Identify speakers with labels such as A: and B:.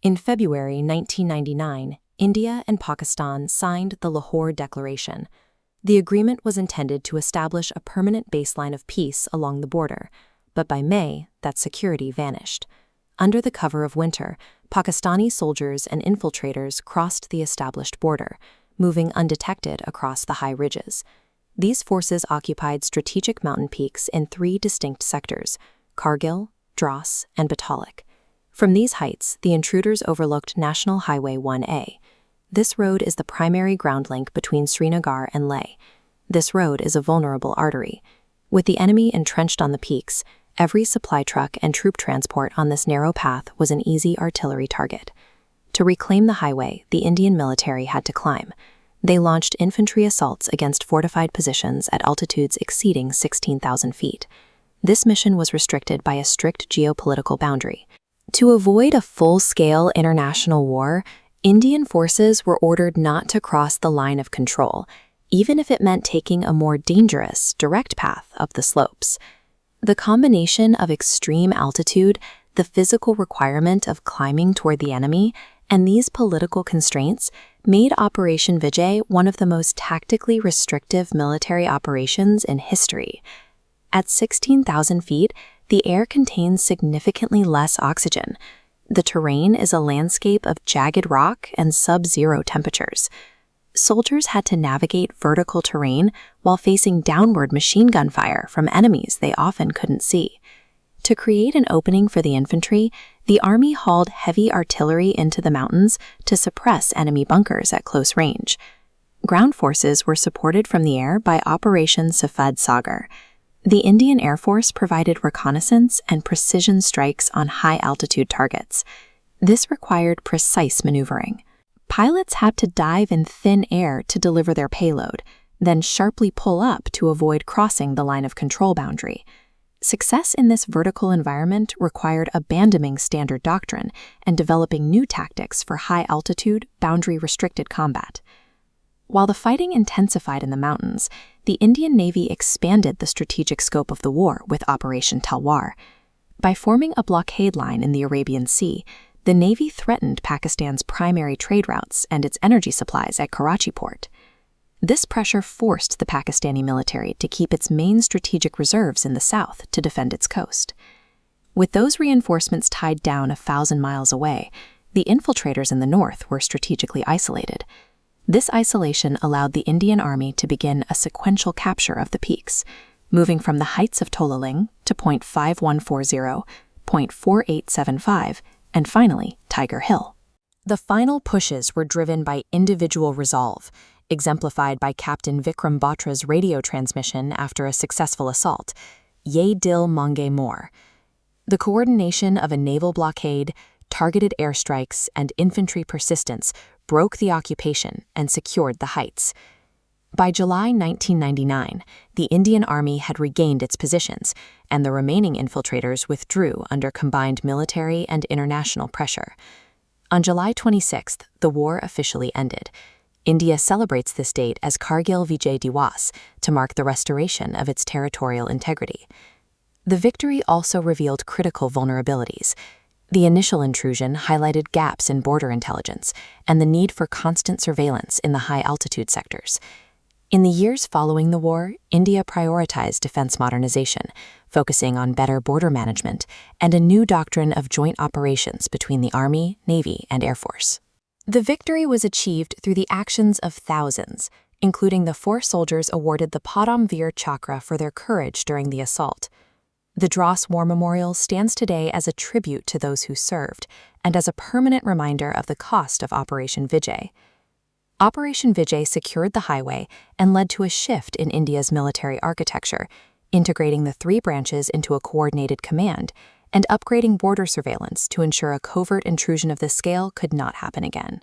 A: In February 1999, India and Pakistan signed the Lahore Declaration. The agreement was intended to establish a permanent baseline of peace along the border, but by May, that security vanished. Under the cover of winter, Pakistani soldiers and infiltrators crossed the established border, moving undetected across the high ridges. These forces occupied strategic mountain peaks in 3 distinct sectors: Kargil, Dras, and Batalik. From these heights, the intruders overlooked National Highway 1A. This road is the primary ground link between Srinagar and Leh. This road is a vulnerable artery. With the enemy entrenched on the peaks, every supply truck and troop transport on this narrow path was an easy artillery target. To reclaim the highway, the Indian military had to climb. They launched infantry assaults against fortified positions at altitudes exceeding 16,000 feet. This mission was restricted by a strict geopolitical boundary. To avoid a full-scale international war, Indian forces were ordered not to cross the line of control, even if it meant taking a more dangerous, direct path up the slopes. The combination of extreme altitude, the physical requirement of climbing toward the enemy, and these political constraints made Operation Vijay one of the most tactically restrictive military operations in history. At 16,000 feet, the air contains significantly less oxygen. The terrain is a landscape of jagged rock and sub-zero temperatures. Soldiers had to navigate vertical terrain while facing downward machine gun fire from enemies they often couldn't see. To create an opening for the infantry, the army hauled heavy artillery into the mountains to suppress enemy bunkers at close range. Ground forces were supported from the air by Operation Safed Sagar. The Indian Air Force provided reconnaissance and precision strikes on high-altitude targets. This required precise maneuvering. Pilots had to dive in thin air to deliver their payload, then sharply pull up to avoid crossing the line of control boundary. Success in this vertical environment required abandoning standard doctrine and developing new tactics for high-altitude, boundary-restricted combat. While the fighting intensified in the mountains, the Indian Navy expanded the strategic scope of the war with Operation Talwar. By forming a blockade line in the Arabian Sea, the Navy threatened Pakistan's primary trade routes and its energy supplies at Karachi port. This pressure forced the Pakistani military to keep its main strategic reserves in the south to defend its coast. With those reinforcements tied down 1,000 miles away, the infiltrators in the north were strategically isolated. This isolation allowed the Indian Army to begin a sequential capture of the peaks, moving from the heights of Tololing to point 5140, point 4875, and finally, Tiger Hill. The final pushes were driven by individual resolve, exemplified by Captain Vikram Batra's radio transmission after a successful assault, "Ye dil mange more." The coordination of a naval blockade, targeted airstrikes, and infantry persistence broke the occupation and secured the heights. By July 1999, the Indian Army had regained its positions, and the remaining infiltrators withdrew under combined military and international pressure. On July 26th, the war officially ended. India celebrates this date as Kargil Vijay Diwas to mark the restoration of its territorial integrity. The victory also revealed critical vulnerabilities. The initial intrusion highlighted gaps in border intelligence and the need for constant surveillance in the high-altitude sectors. In the years following the war, India prioritized defense modernization, focusing on better border management and a new doctrine of joint operations between the Army, Navy, and Air Force. The victory was achieved through the actions of thousands, including the 4 soldiers awarded the Padam Veer Chakra for their courage during the assault. The Dras War Memorial stands today as a tribute to those who served and as a permanent reminder of the cost of Operation Vijay. Operation Vijay secured the highway and led to a shift in India's military architecture, integrating the 3 branches into a coordinated command and upgrading border surveillance to ensure a covert intrusion of this scale could not happen again.